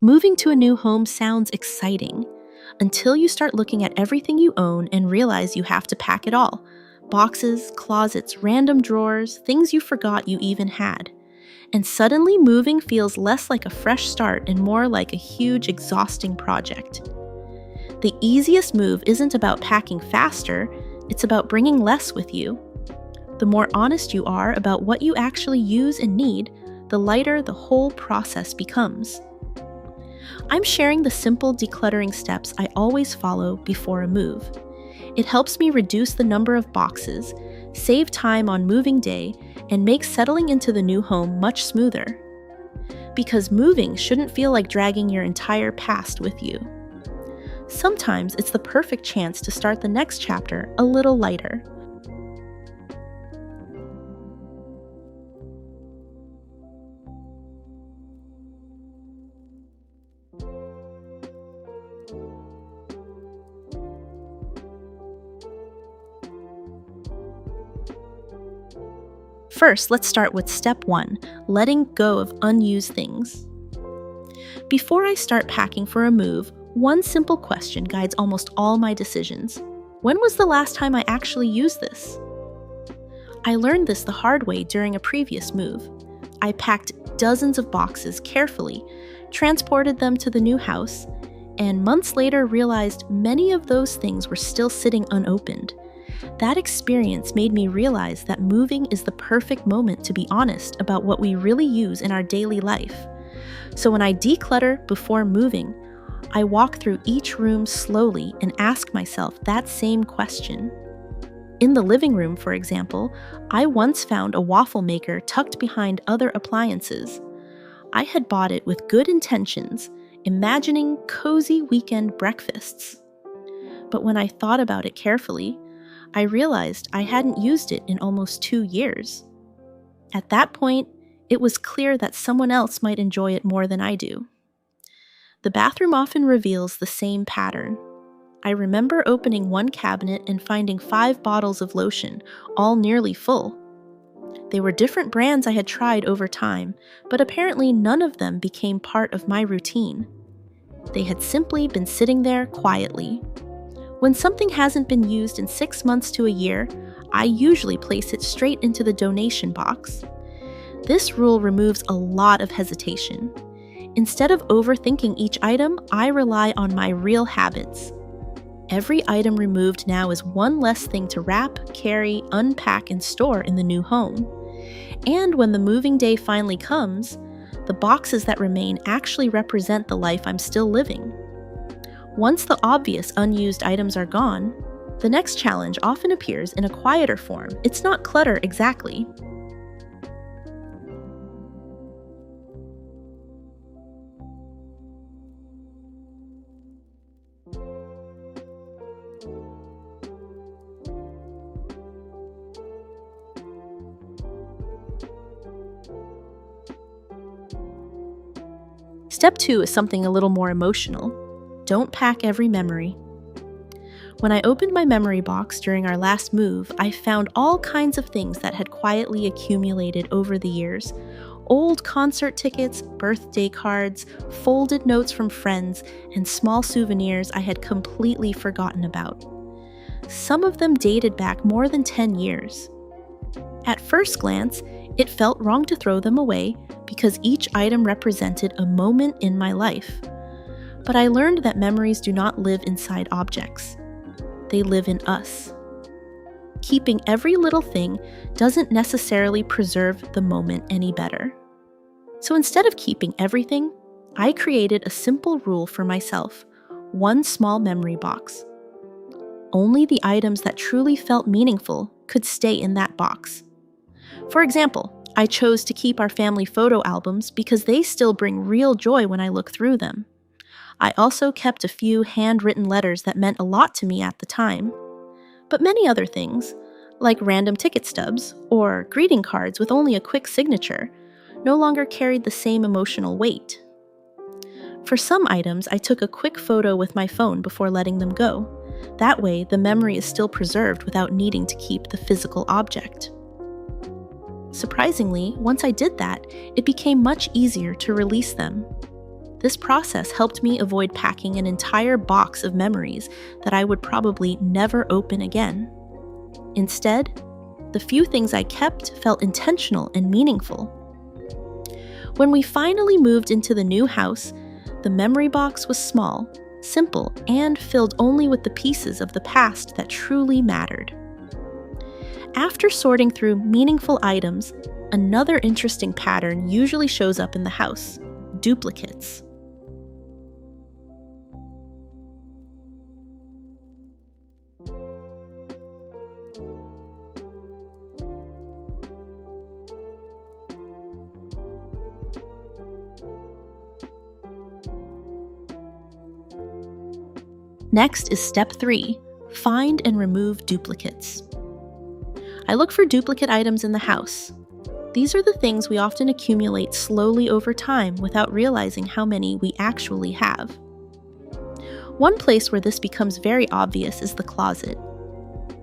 Moving to a new home sounds exciting until you start looking at everything you own and realize you have to pack it all. Boxes, closets, random drawers, things you forgot you even had. And suddenly moving feels less like a fresh start and more like a huge, exhausting project. The easiest move isn't about packing faster, it's about bringing less with you. The more honest you are about what you actually use and need, the lighter the whole process becomes. I'm sharing the simple decluttering steps I always follow before a move. It helps me reduce the number of boxes, save time on moving day, and make settling into the new home much smoother. Because moving shouldn't feel like dragging your entire past with you. Sometimes it's the perfect chance to start the next chapter a little lighter. First, let's start with step 1, letting go of unused things. Before I start packing for a move, one simple question guides almost all my decisions. When was the last time I actually used this? I learned this the hard way during a previous move. I packed dozens of boxes carefully, transported them to the new house, and months later realized many of those things were still sitting unopened. That experience made me realize that moving is the perfect moment to be honest about what we really use in our daily life. So when I declutter before moving, I walk through each room slowly and ask myself that same question. In the living room, for example, I once found a waffle maker tucked behind other appliances. I had bought it with good intentions, imagining cozy weekend breakfasts. But when I thought about it carefully, I realized I hadn't used it in almost 2 years. At that point, it was clear that someone else might enjoy it more than I do. The bathroom often reveals the same pattern. I remember opening one cabinet and finding 5 bottles of lotion, all nearly full. They were different brands I had tried over time, but apparently none of them became part of my routine. They had simply been sitting there quietly. When something hasn't been used in 6 months to a year, I usually place it straight into the donation box. This rule removes a lot of hesitation. Instead of overthinking each item, I rely on my real habits. Every item removed now is one less thing to wrap, carry, unpack, and store in the new home. And when the moving day finally comes, the boxes that remain actually represent the life I'm still living. Once the obvious unused items are gone, the next challenge often appears in a quieter form. It's not clutter exactly. Step 2 is something a little more emotional. Don't pack every memory. When I opened my memory box during our last move, I found all kinds of things that had quietly accumulated over the years. Old concert tickets, birthday cards, folded notes from friends, and small souvenirs I had completely forgotten about. Some of them dated back more than 10 years. At first glance, it felt wrong to throw them away because each item represented a moment in my life. But I learned that memories do not live inside objects. They live in us. Keeping every little thing doesn't necessarily preserve the moment any better. So instead of keeping everything, I created a simple rule for myself: one small memory box. Only the items that truly felt meaningful could stay in that box. For example, I chose to keep our family photo albums because they still bring real joy when I look through them. I also kept a few handwritten letters that meant a lot to me at the time. But many other things, like random ticket stubs or greeting cards with only a quick signature, no longer carried the same emotional weight. For some items, I took a quick photo with my phone before letting them go. That way, the memory is still preserved without needing to keep the physical object. Surprisingly, once I did that, it became much easier to release them. This process helped me avoid packing an entire box of memories that I would probably never open again. Instead, the few things I kept felt intentional and meaningful. When we finally moved into the new house, the memory box was small, simple, and filled only with the pieces of the past that truly mattered. After sorting through meaningful items, another interesting pattern usually shows up in the house: duplicates. Next is step 3, find and remove duplicates. I look for duplicate items in the house. These are the things we often accumulate slowly over time without realizing how many we actually have. One place where this becomes very obvious is the closet.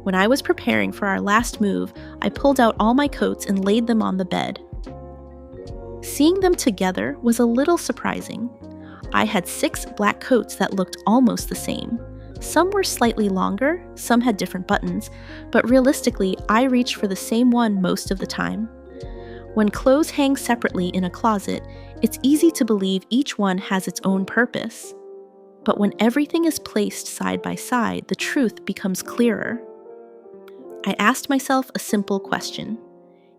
When I was preparing for our last move, I pulled out all my coats and laid them on the bed. Seeing them together was a little surprising. I had 6 black coats that looked almost the same. Some were slightly longer, some had different buttons, but realistically, I reached for the same one most of the time. When clothes hang separately in a closet, it's easy to believe each one has its own purpose. But when everything is placed side by side, the truth becomes clearer. I asked myself a simple question.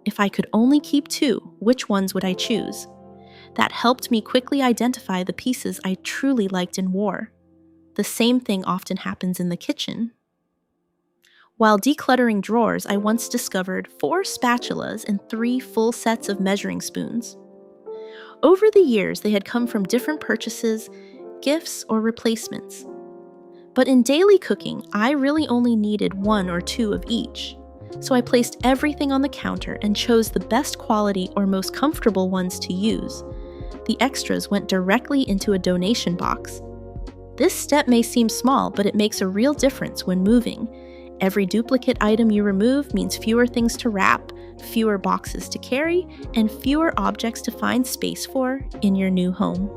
If I could only keep 2, which ones would I choose? That helped me quickly identify the pieces I truly liked and wore. The same thing often happens in the kitchen. While decluttering drawers, I once discovered 4 spatulas and 3 full sets of measuring spoons. Over the years, they had come from different purchases, gifts, or replacements. But in daily cooking, I really only needed 1 or 2 of each. So I placed everything on the counter and chose the best quality or most comfortable ones to use. The extras went directly into a donation box. This step may seem small, but it makes a real difference when moving. Every duplicate item you remove means fewer things to wrap, fewer boxes to carry, and fewer objects to find space for in your new home.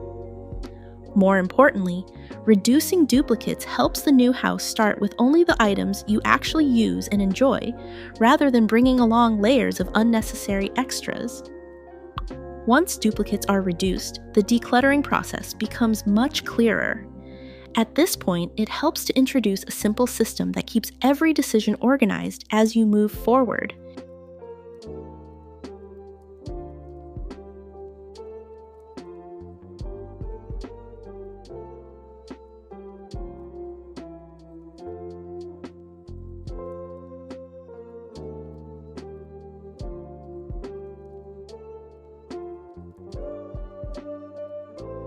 More importantly, reducing duplicates helps the new house start with only the items you actually use and enjoy, rather than bringing along layers of unnecessary extras. Once duplicates are reduced, the decluttering process becomes much clearer. At this point, it helps to introduce a simple system that keeps every decision organized as you move forward.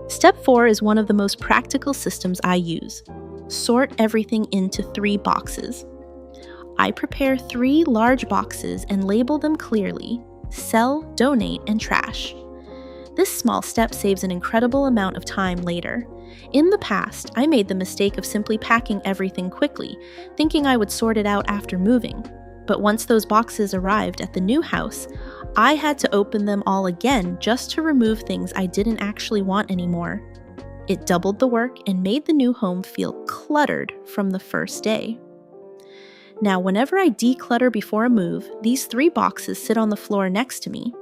Step 4 is one of the most practical systems I use. Sort everything into 3 boxes. I prepare 3 large boxes and label them clearly: sell, donate, and trash. This small step saves an incredible amount of time later. In the past, I made the mistake of simply packing everything quickly, thinking I would sort it out after moving. But once those boxes arrived at the new house, I had to open them all again just to remove things I didn't actually want anymore. It doubled the work and made the new home feel cluttered from the first day. Now, whenever I declutter before a move, these 3 boxes sit on the floor next to me.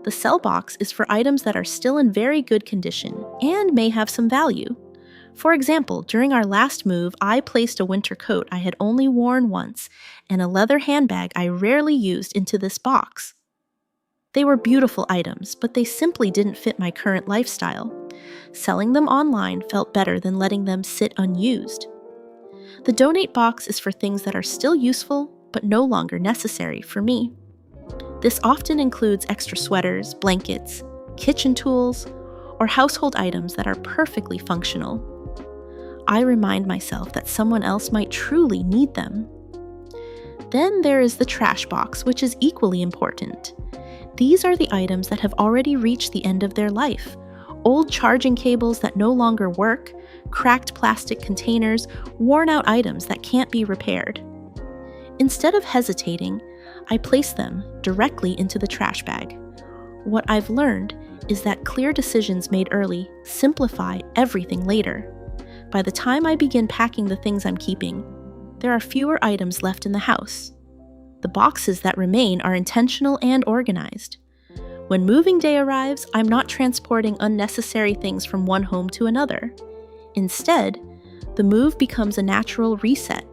The sell box is for items that are still in very good condition and may have some value. For example, during our last move, I placed a winter coat I had only worn once and a leather handbag I rarely used into this box. They were beautiful items, but they simply didn't fit my current lifestyle. Selling them online felt better than letting them sit unused. The donate box is for things that are still useful, but no longer necessary for me. This often includes extra sweaters, blankets, kitchen tools, or household items that are perfectly functional. I remind myself that someone else might truly need them. Then there is the trash box, which is equally important. These are the items that have already reached the end of their life. Old charging cables that no longer work, cracked plastic containers, worn-out items that can't be repaired. Instead of hesitating, I place them directly into the trash bag. What I've learned is that clear decisions made early simplify everything later. By the time I begin packing the things I'm keeping, there are fewer items left in the house. The boxes that remain are intentional and organized. When moving day arrives, I'm not transporting unnecessary things from one home to another. Instead, the move becomes a natural reset,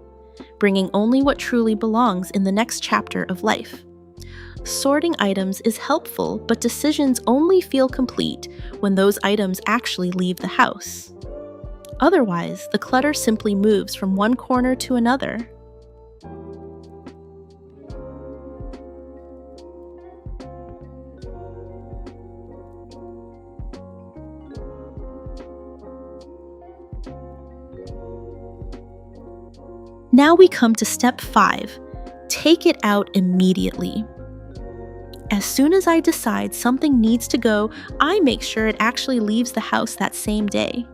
bringing only what truly belongs in the next chapter of life. Sorting items is helpful, but decisions only feel complete when those items actually leave the house. Otherwise, the clutter simply moves from one corner to another. Now we come to step 5. Take it out immediately. As soon as I decide something needs to go, I make sure it actually leaves the house that same day.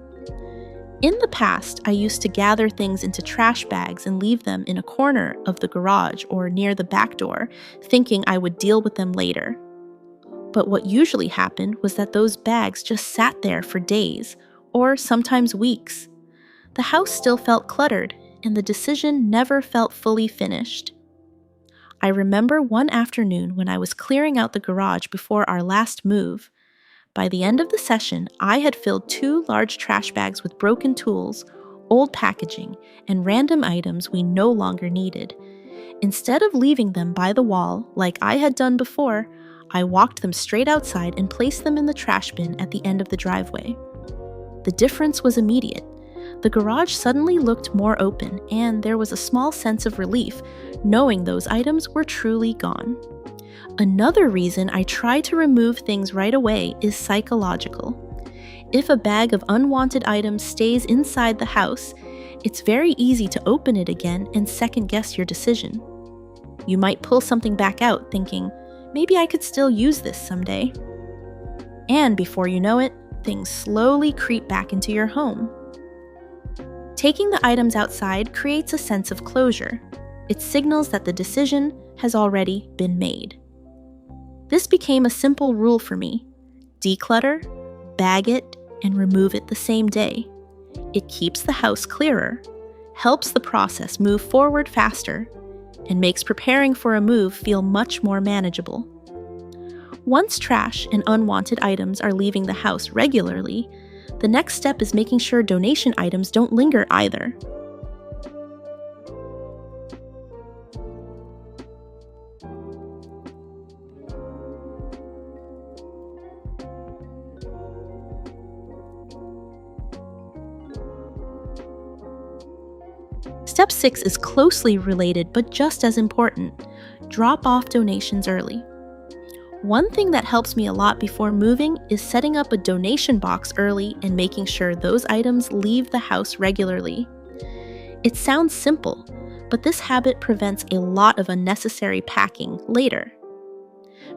In the past, I used to gather things into trash bags and leave them in a corner of the garage or near the back door, thinking I would deal with them later. But what usually happened was that those bags just sat there for days, or sometimes weeks. The house still felt cluttered, and the decision never felt fully finished. I remember one afternoon when I was clearing out the garage before our last move. By the end of the session, I had filled 2 large trash bags with broken tools, old packaging, and random items we no longer needed. Instead of leaving them by the wall like I had done before, I walked them straight outside and placed them in the trash bin at the end of the driveway. The difference was immediate. The garage suddenly looked more open, and there was a small sense of relief, knowing those items were truly gone. Another reason I try to remove things right away is psychological. If a bag of unwanted items stays inside the house, it's very easy to open it again and second-guess your decision. You might pull something back out thinking, maybe I could still use this someday. And before you know it, things slowly creep back into your home. Taking the items outside creates a sense of closure. It signals that the decision has already been made. This became a simple rule for me: declutter, bag it, and remove it the same day. It keeps the house clearer, helps the process move forward faster, and makes preparing for a move feel much more manageable. Once trash and unwanted items are leaving the house regularly, the next step is making sure donation items don't linger either. Step 6 is closely related but just as important. Drop off donations early. One thing that helps me a lot before moving is setting up a donation box early and making sure those items leave the house regularly. It sounds simple, but this habit prevents a lot of unnecessary packing later.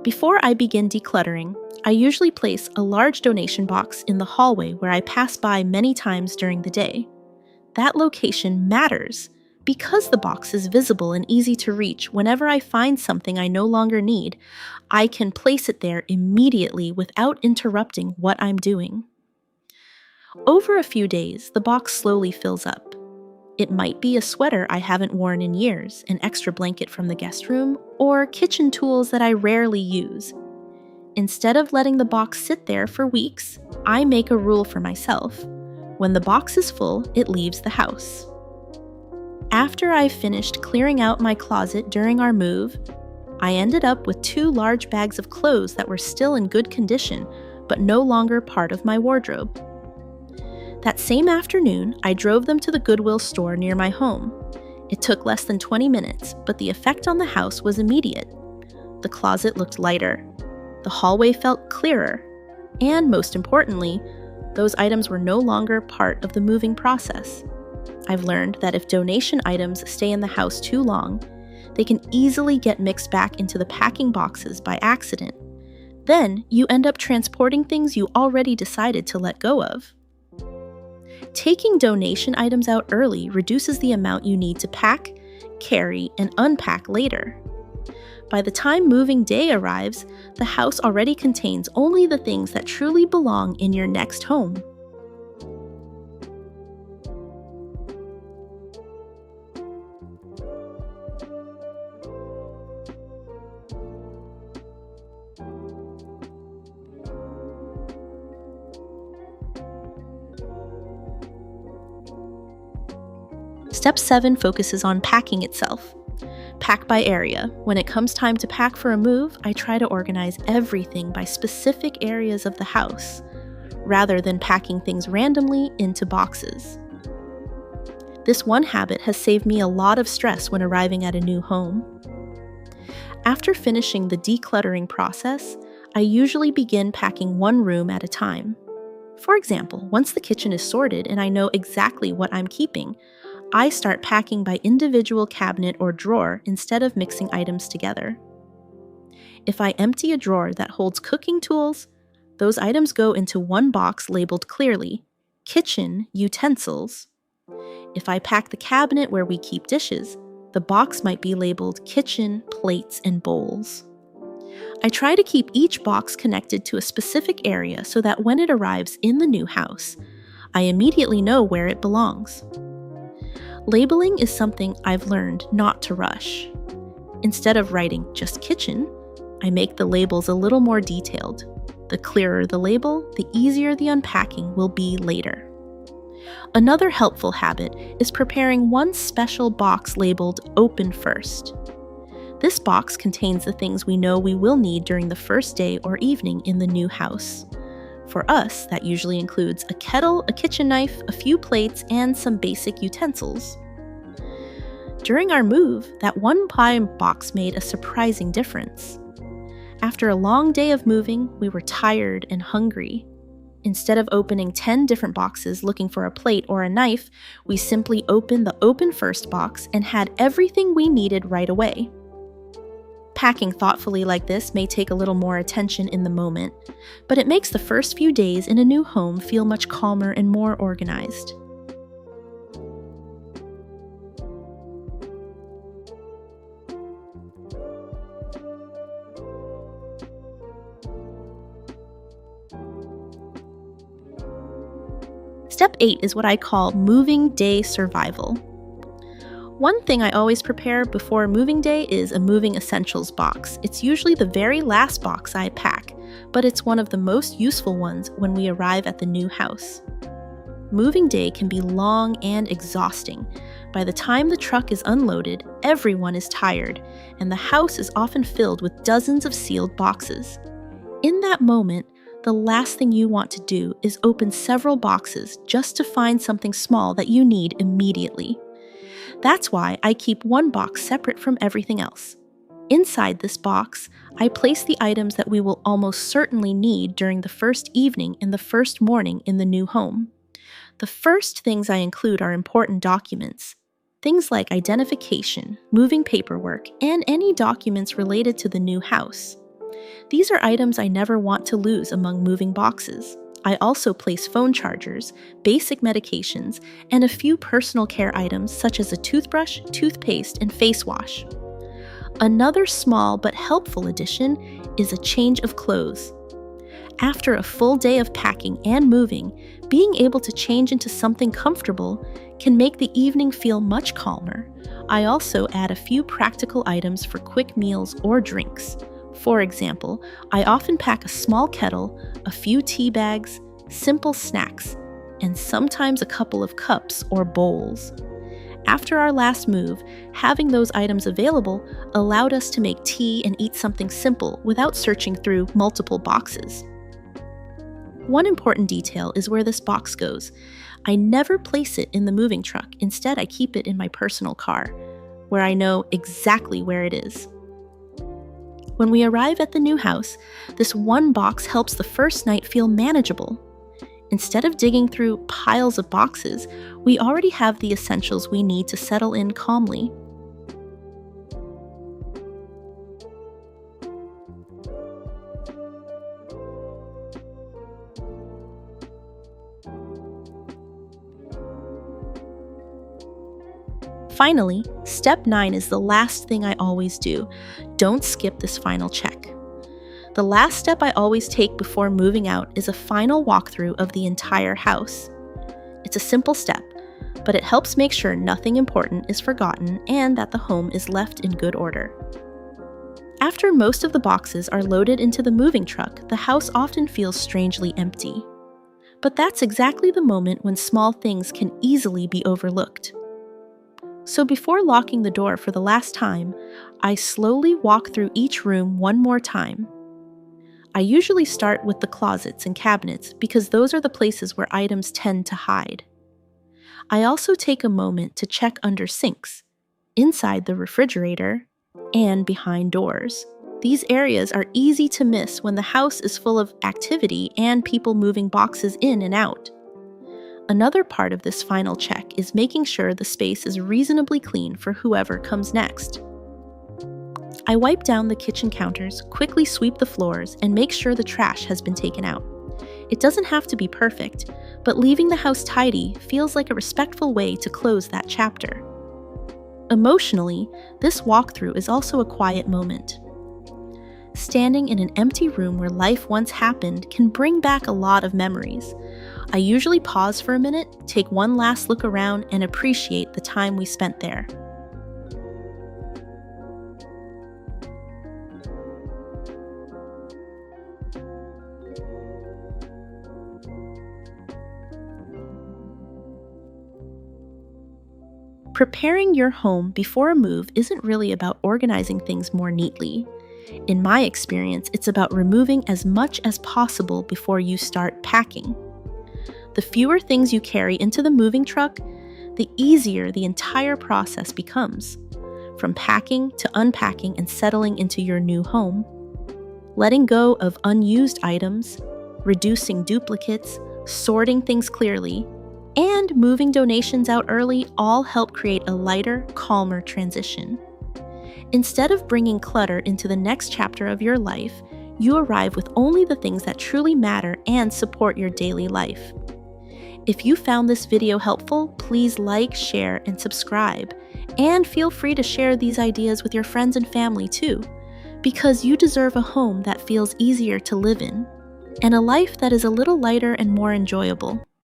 Before I begin decluttering, I usually place a large donation box in the hallway where I pass by many times during the day. That location matters because the box is visible and easy to reach. Whenever I find something I no longer need, I can place it there immediately without interrupting what I'm doing. Over a few days, the box slowly fills up. It might be a sweater I haven't worn in years, an extra blanket from the guest room, or kitchen tools that I rarely use. Instead of letting the box sit there for weeks, I make a rule for myself. When the box is full, it leaves the house. After I finished clearing out my closet during our move, I ended up with 2 large bags of clothes that were still in good condition, but no longer part of my wardrobe. That same afternoon, I drove them to the Goodwill store near my home. It took less than 20 minutes, but the effect on the house was immediate. The closet looked lighter, the hallway felt clearer, and most importantly, those items were no longer part of the moving process. I've learned that if donation items stay in the house too long, they can easily get mixed back into the packing boxes by accident. Then you end up transporting things you already decided to let go of. Taking donation items out early reduces the amount you need to pack, carry, and unpack later. By the time moving day arrives, the house already contains only the things that truly belong in your next home. Step 7 focuses on packing itself. Pack by area. When it comes time to pack for a move, I try to organize everything by specific areas of the house, rather than packing things randomly into boxes. This one habit has saved me a lot of stress when arriving at a new home. After finishing the decluttering process, I usually begin packing one room at a time. For example, once the kitchen is sorted and I know exactly what I'm keeping, I start packing by individual cabinet or drawer instead of mixing items together. If I empty a drawer that holds cooking tools, those items go into one box labeled clearly, Kitchen Utensils. If I pack the cabinet where we keep dishes, the box might be labeled Kitchen Plates and Bowls. I try to keep each box connected to a specific area so that when it arrives in the new house, I immediately know where it belongs. Labeling is something I've learned not to rush. Instead of writing just kitchen, I make the labels a little more detailed. The clearer the label, the easier the unpacking will be later. Another helpful habit is preparing one special box labeled Open First. This box contains the things we know we will need during the first day or evening in the new house. For us, that usually includes a kettle, a kitchen knife, a few plates, and some basic utensils. During our move, that one pie box made a surprising difference. After a long day of moving, we were tired and hungry. Instead of opening 10 different boxes looking for a plate or a knife, we simply opened the Open First box and had everything we needed right away. Packing thoughtfully like this may take a little more attention in the moment, but it makes the first few days in a new home feel much calmer and more organized. Step 8 is what I call moving day survival. One thing I always prepare before moving day is a moving essentials box. It's usually the very last box I pack, but it's one of the most useful ones when we arrive at the new house. Moving day can be long and exhausting. By the time the truck is unloaded, everyone is tired, and the house is often filled with dozens of sealed boxes. In that moment, the last thing you want to do is open several boxes just to find something small that you need immediately. That's why I keep one box separate from everything else. Inside this box, I place the items that we will almost certainly need during the first evening and the first morning in the new home. The first things I include are important documents. Things like identification, moving paperwork, and any documents related to the new house. These are items I never want to lose among moving boxes. I also place phone chargers, basic medications, and a few personal care items such as a toothbrush, toothpaste, and face wash. Another small but helpful addition is a change of clothes. After a full day of packing and moving, being able to change into something comfortable can make the evening feel much calmer. I also add a few practical items for quick meals or drinks. For example, I often pack a small kettle, a few tea bags, simple snacks, and sometimes a couple of cups or bowls. After our last move, having those items available allowed us to make tea and eat something simple without searching through multiple boxes. One important detail is where this box goes. I never place it in the moving truck. Instead, I keep it in my personal car, where I know exactly where it is. When we arrive at the new house, this one box helps the first night feel manageable. Instead of digging through piles of boxes, we already have the essentials we need to settle in calmly. Finally, step 9 is the last thing I always do. Don't skip this final check. The last step I always take before moving out is a final walkthrough of the entire house. It's a simple step, but it helps make sure nothing important is forgotten and that the home is left in good order. After most of the boxes are loaded into the moving truck, the house often feels strangely empty. But that's exactly the moment when small things can easily be overlooked. So before locking the door for the last time, I slowly walk through each room one more time. I usually start with the closets and cabinets because those are the places where items tend to hide. I also take a moment to check under sinks, inside the refrigerator, and behind doors. These areas are easy to miss when the house is full of activity and people moving boxes in and out. Another part of this final check is making sure the space is reasonably clean for whoever comes next. I wipe down the kitchen counters, quickly sweep the floors, and make sure the trash has been taken out. It doesn't have to be perfect, but leaving the house tidy feels like a respectful way to close that chapter. Emotionally, this walkthrough is also a quiet moment. Standing in an empty room where life once happened can bring back a lot of memories. I usually pause for a minute, take one last look around, and appreciate the time we spent there. Preparing your home before a move isn't really about organizing things more neatly. In my experience, it's about removing as much as possible before you start packing. The fewer things you carry into the moving truck, the easier the entire process becomes, from packing to unpacking and settling into your new home. Letting go of unused items, reducing duplicates, sorting things clearly, and moving donations out early all help create a lighter, calmer transition. Instead of bringing clutter into the next chapter of your life, you arrive with only the things that truly matter and support your daily life. If you found this video helpful, please like, share, and subscribe. And feel free to share these ideas with your friends and family too, because you deserve a home that feels easier to live in, and a life that is a little lighter and more enjoyable.